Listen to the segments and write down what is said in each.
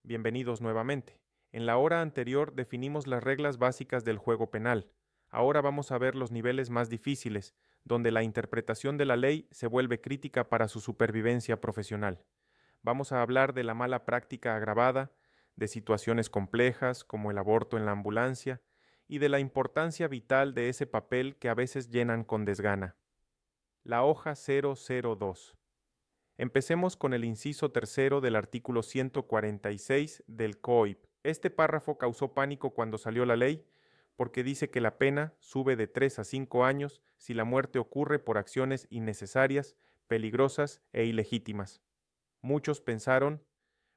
Bienvenidos nuevamente. En la hora anterior definimos las reglas básicas del juego penal. Ahora vamos a ver los niveles más difíciles, donde la interpretación de la ley se vuelve crítica para su supervivencia profesional. Vamos a hablar de la mala práctica agravada, de situaciones complejas como el aborto en la ambulancia y de la importancia vital de ese papel que a veces llenan con desgana. La hoja 002. Empecemos con el inciso tercero del artículo 146 del COIP. Este párrafo causó pánico cuando salió la ley porque dice que la pena sube de 3 a 5 años si la muerte ocurre por acciones innecesarias, peligrosas e ilegítimas. Muchos pensaron,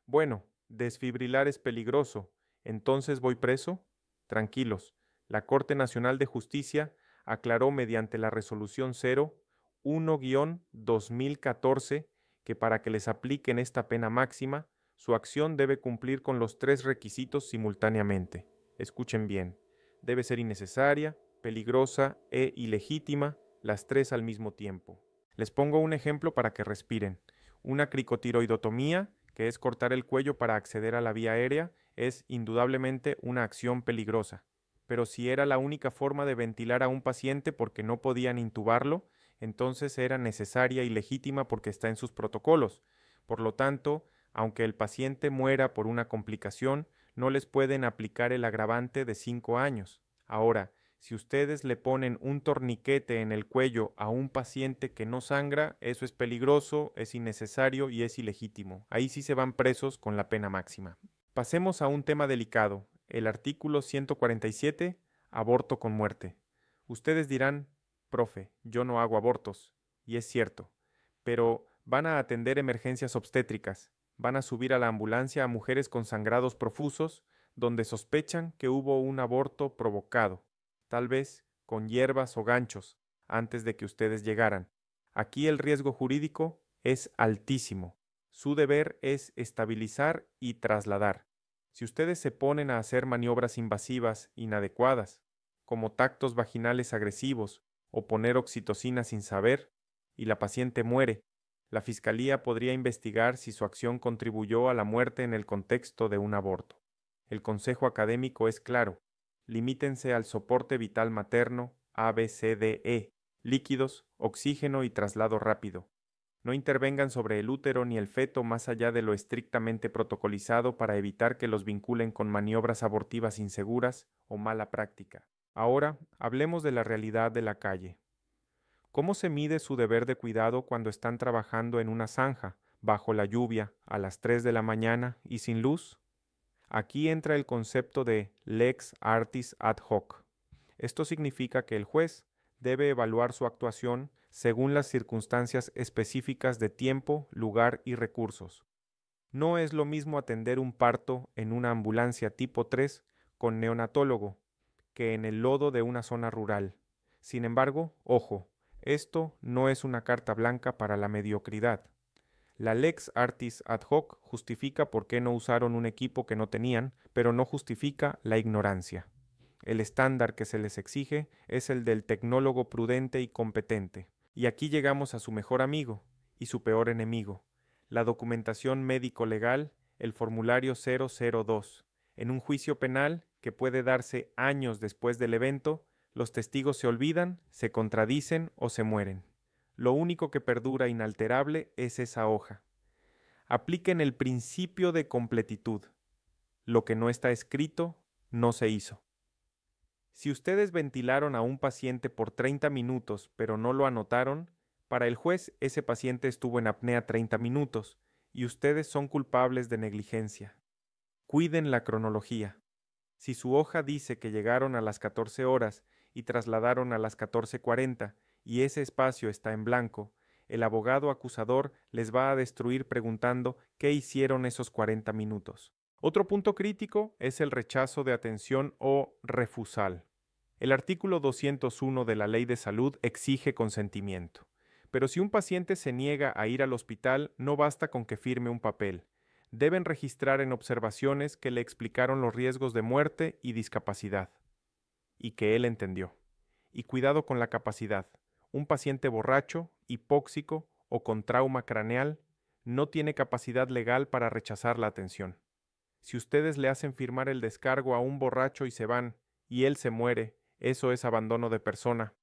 bueno, desfibrilar es peligroso, ¿entonces voy preso? Tranquilos, la Corte Nacional de Justicia aclaró mediante la Resolución 01-2014 que para que les apliquen esta pena máxima, su acción debe cumplir con los tres requisitos simultáneamente. Escuchen bien, debe ser innecesaria, peligrosa e ilegítima, las tres al mismo tiempo. Les pongo un ejemplo para que respiren. Una cricotiroidotomía, que es cortar el cuello para acceder a la vía aérea, es indudablemente una acción peligrosa. Pero si era la única forma de ventilar a un paciente porque no podían intubarlo, entonces era necesaria y legítima porque está en sus protocolos. Por lo tanto, aunque el paciente muera por una complicación, no les pueden aplicar el agravante de 5 años. Ahora, si ustedes le ponen un torniquete en el cuello a un paciente que no sangra, eso es peligroso, es innecesario y es ilegítimo. Ahí sí se van presos con la pena máxima. Pasemos a un tema delicado, el artículo 147, aborto con muerte. Ustedes dirán, profe, yo no hago abortos, y es cierto, pero van a atender emergencias obstétricas, van a subir a la ambulancia a mujeres con sangrados profusos, donde sospechan que hubo un aborto provocado, tal vez con hierbas o ganchos, antes de que ustedes llegaran. Aquí el riesgo jurídico es altísimo. Su deber es estabilizar y trasladar. Si ustedes se ponen a hacer maniobras invasivas inadecuadas, como tactos vaginales agresivos o poner oxitocina sin saber, y la paciente muere, la fiscalía podría investigar si su acción contribuyó a la muerte en el contexto de un aborto. El consejo académico es claro: limítense al soporte vital materno ABCDE, líquidos, oxígeno y traslado rápido. No intervengan sobre el útero ni el feto más allá de lo estrictamente protocolizado para evitar que los vinculen con maniobras abortivas inseguras o mala práctica. Ahora, hablemos de la realidad de la calle. ¿Cómo se mide su deber de cuidado cuando están trabajando en una zanja, bajo la lluvia, a las 3 de la mañana y sin luz? Aquí entra el concepto de lex artis ad hoc. Esto significa que el juez debe evaluar su actuación según las circunstancias específicas de tiempo, lugar y recursos. No es lo mismo atender un parto en una ambulancia tipo 3 con neonatólogo que en el lodo de una zona rural. Sin embargo, ojo, esto no es una carta blanca para la mediocridad. La lex artis ad hoc justifica por qué no usaron un equipo que no tenían, pero no justifica la ignorancia. El estándar que se les exige es el del tecnólogo prudente y competente. Y aquí llegamos a su mejor amigo y su peor enemigo, la documentación médico-legal, el formulario 002. En un juicio penal, que puede darse años después del evento, los testigos se olvidan, se contradicen o se mueren. Lo único que perdura inalterable es esa hoja. Apliquen el principio de completitud. Lo que no está escrito, no se hizo. Si ustedes ventilaron a un paciente por 30 minutos, pero no lo anotaron, para el juez ese paciente estuvo en apnea 30 minutos y ustedes son culpables de negligencia. Cuiden la cronología. Si su hoja dice que llegaron a las 14 horas y trasladaron a las 14:40 y ese espacio está en blanco, el abogado acusador les va a destruir preguntando qué hicieron esos 40 minutos. Otro punto crítico es el rechazo de atención o refusal. El artículo 201 de la Ley de Salud exige consentimiento, pero si un paciente se niega a ir al hospital, no basta con que firme un papel. Deben registrar en observaciones que le explicaron los riesgos de muerte y discapacidad, y que él entendió. Y cuidado con la capacidad. Un paciente borracho, hipóxico o con trauma craneal no tiene capacidad legal para rechazar la atención. Si ustedes le hacen firmar el descargo a un borracho y se van, y él se muere, eso es abandono de persona,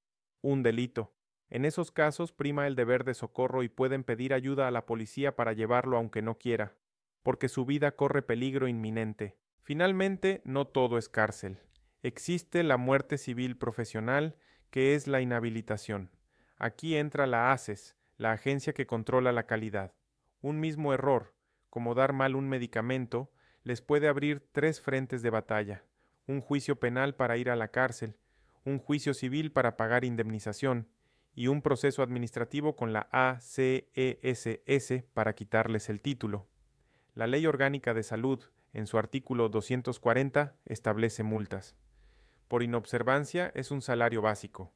un delito. En esos casos prima el deber de socorro y pueden pedir ayuda a la policía para llevarlo aunque no quiera, porque su vida corre peligro inminente. Finalmente, no todo es cárcel. Existe la muerte civil profesional, que es la inhabilitación. Aquí entra la ACES, la agencia que controla la calidad. Un mismo error, como dar mal un medicamento, les puede abrir 3 frentes de batalla: un juicio penal para ir a la cárcel, un juicio civil para pagar indemnización y un proceso administrativo con la ACESS para quitarles el título. La Ley Orgánica de Salud, en su artículo 240, establece multas. Por inobservancia es un salario básico.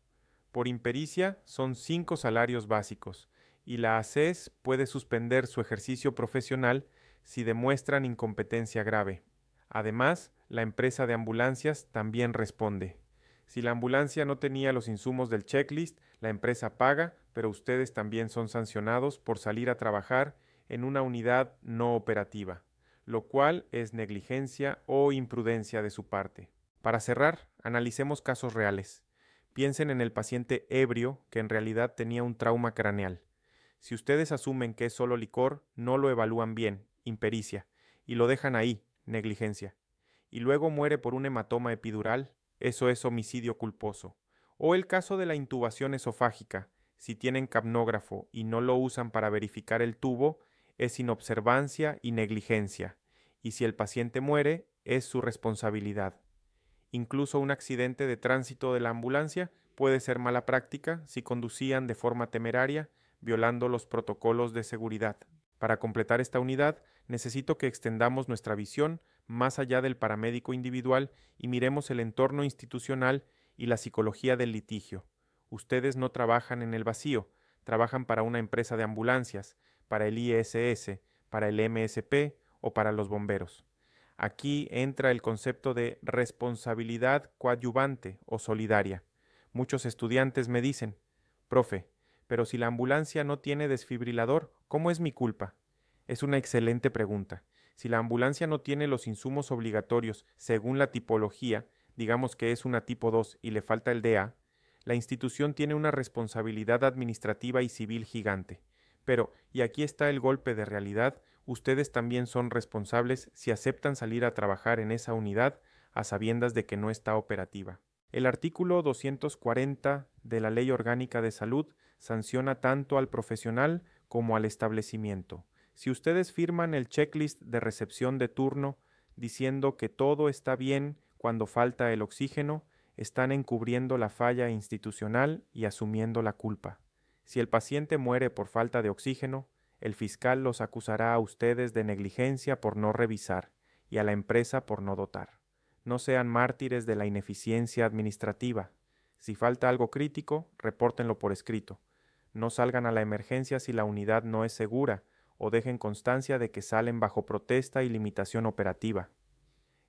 Por impericia son 5 salarios básicos, y la ACES puede suspender su ejercicio profesional si demuestran incompetencia grave. Además, la empresa de ambulancias también responde. Si la ambulancia no tenía los insumos del checklist, la empresa paga, pero ustedes también son sancionados por salir a trabajar en una unidad no operativa, lo cual es negligencia o imprudencia de su parte. Para cerrar, analicemos casos reales. Piensen en el paciente ebrio que en realidad tenía un trauma craneal. Si ustedes asumen que es solo licor, no lo evalúan bien, impericia, y lo dejan ahí, negligencia. Y luego muere por un hematoma epidural, eso es homicidio culposo. O el caso de la intubación esofágica, si tienen capnógrafo y no lo usan para verificar el tubo, es inobservancia y negligencia. Y si el paciente muere, es su responsabilidad. Incluso un accidente de tránsito de la ambulancia puede ser mala práctica si conducían de forma temeraria, violando los protocolos de seguridad. Para completar esta unidad, necesito que extendamos nuestra visión más allá del paramédico individual y miremos el entorno institucional y la psicología del litigio. Ustedes no trabajan en el vacío, trabajan para una empresa de ambulancias, para el ISS, para el MSP o para los bomberos. Aquí entra el concepto de responsabilidad coadyuvante o solidaria. Muchos estudiantes me dicen: profe, pero si la ambulancia no tiene desfibrilador, ¿cómo es mi culpa? Es una excelente pregunta. Si la ambulancia no tiene los insumos obligatorios según la tipología, digamos que es una tipo 2 y le falta el DA, la institución tiene una responsabilidad administrativa y civil gigante. Pero, y aquí está el golpe de realidad, ustedes también son responsables si aceptan salir a trabajar en esa unidad a sabiendas de que no está operativa. El artículo 240 de la Ley Orgánica de Salud sanciona tanto al profesional como al establecimiento. Si ustedes firman el checklist de recepción de turno diciendo que todo está bien cuando falta el oxígeno, están encubriendo la falla institucional y asumiendo la culpa. Si el paciente muere por falta de oxígeno, el fiscal los acusará a ustedes de negligencia por no revisar y a la empresa por no dotar. No sean mártires de la ineficiencia administrativa. Si falta algo crítico, repórtenlo por escrito. No salgan a la emergencia si la unidad no es segura o dejen constancia de que salen bajo protesta y limitación operativa.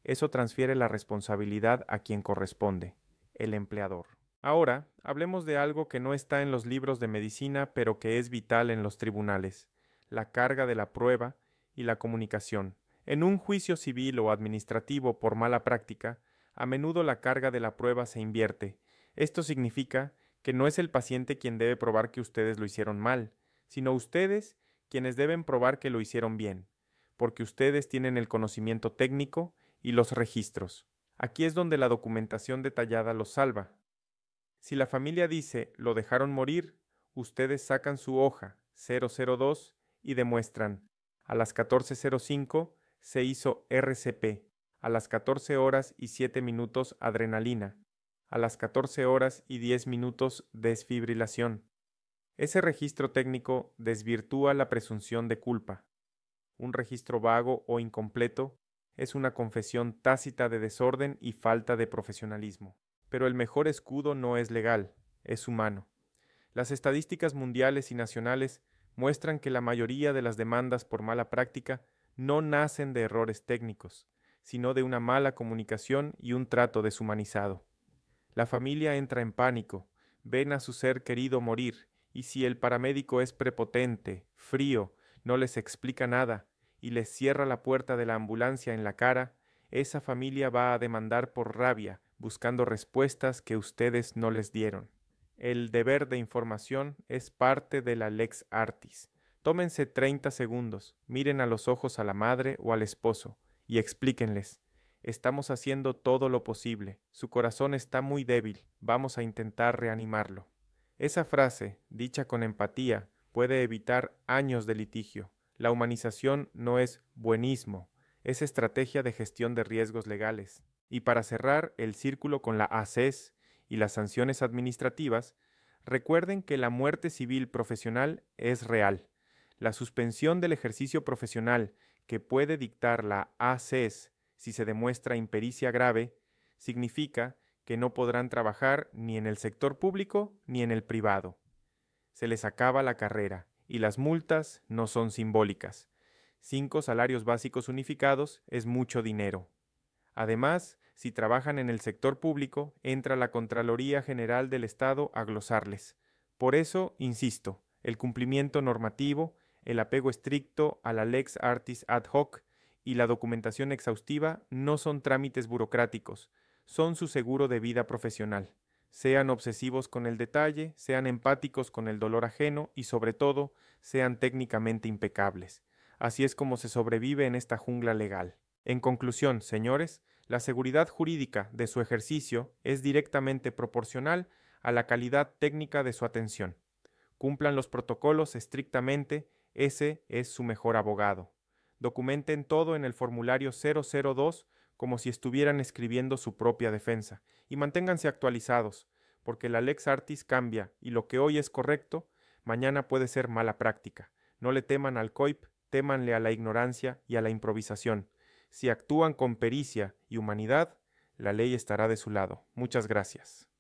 Eso transfiere la responsabilidad a quien corresponde, el empleador. Ahora, hablemos de algo que no está en los libros de medicina, pero que es vital en los tribunales: la carga de la prueba y la comunicación. En un juicio civil o administrativo por mala práctica, a menudo la carga de la prueba se invierte. Esto significa que no es el paciente quien debe probar que ustedes lo hicieron mal, sino ustedes quienes deben probar que lo hicieron bien, porque ustedes tienen el conocimiento técnico y los registros. Aquí es donde la documentación detallada los salva. Si la familia dice lo dejaron morir, ustedes sacan su hoja 002 y demuestran: a las 14:05 se hizo RCP, a las 14 horas y 7 minutos adrenalina, a las 14 horas y 10 minutos desfibrilación. Ese registro técnico desvirtúa la presunción de culpa. Un registro vago o incompleto es una confesión tácita de desorden y falta de profesionalismo. Pero el mejor escudo no es legal, es humano. Las estadísticas mundiales y nacionales muestran que la mayoría de las demandas por mala práctica no nacen de errores técnicos, sino de una mala comunicación y un trato deshumanizado. La familia entra en pánico, ven a su ser querido morir, y si el paramédico es prepotente, frío, no les explica nada, y les cierra la puerta de la ambulancia en la cara, esa familia va a demandar por rabia, buscando respuestas que ustedes no les dieron. El deber de información es parte de la lex artis. Tómense 30 segundos, miren a los ojos a la madre o al esposo y explíquenles. Estamos haciendo todo lo posible. Su corazón está muy débil. Vamos a intentar reanimarlo. Esa frase, dicha con empatía, puede evitar años de litigio. La humanización no es buenismo, es estrategia de gestión de riesgos legales. Y para cerrar el círculo con la ACES y las sanciones administrativas, recuerden que la muerte civil profesional es real. La suspensión del ejercicio profesional que puede dictar la ACES si se demuestra impericia grave, significa que no podrán trabajar ni en el sector público ni en el privado. Se les acaba la carrera y las multas no son simbólicas. 5 salarios básicos unificados es mucho dinero. Además, si trabajan en el sector público, entra la Contraloría General del Estado a glosarles. Por eso, insisto, el cumplimiento normativo, el apego estricto a la lex artis ad hoc y la documentación exhaustiva no son trámites burocráticos, son su seguro de vida profesional. Sean obsesivos con el detalle, sean empáticos con el dolor ajeno y sobre todo, sean técnicamente impecables. Así es como se sobrevive en esta jungla legal. En conclusión, señores, la seguridad jurídica de su ejercicio es directamente proporcional a la calidad técnica de su atención. Cumplan los protocolos estrictamente, ese es su mejor abogado. Documenten todo en el formulario 002 como si estuvieran escribiendo su propia defensa y manténganse actualizados, porque la lex artis cambia y lo que hoy es correcto, mañana puede ser mala práctica. No le teman al COIP, témanle a la ignorancia y a la improvisación. Si actúan con pericia y humanidad, la ley estará de su lado. Muchas gracias.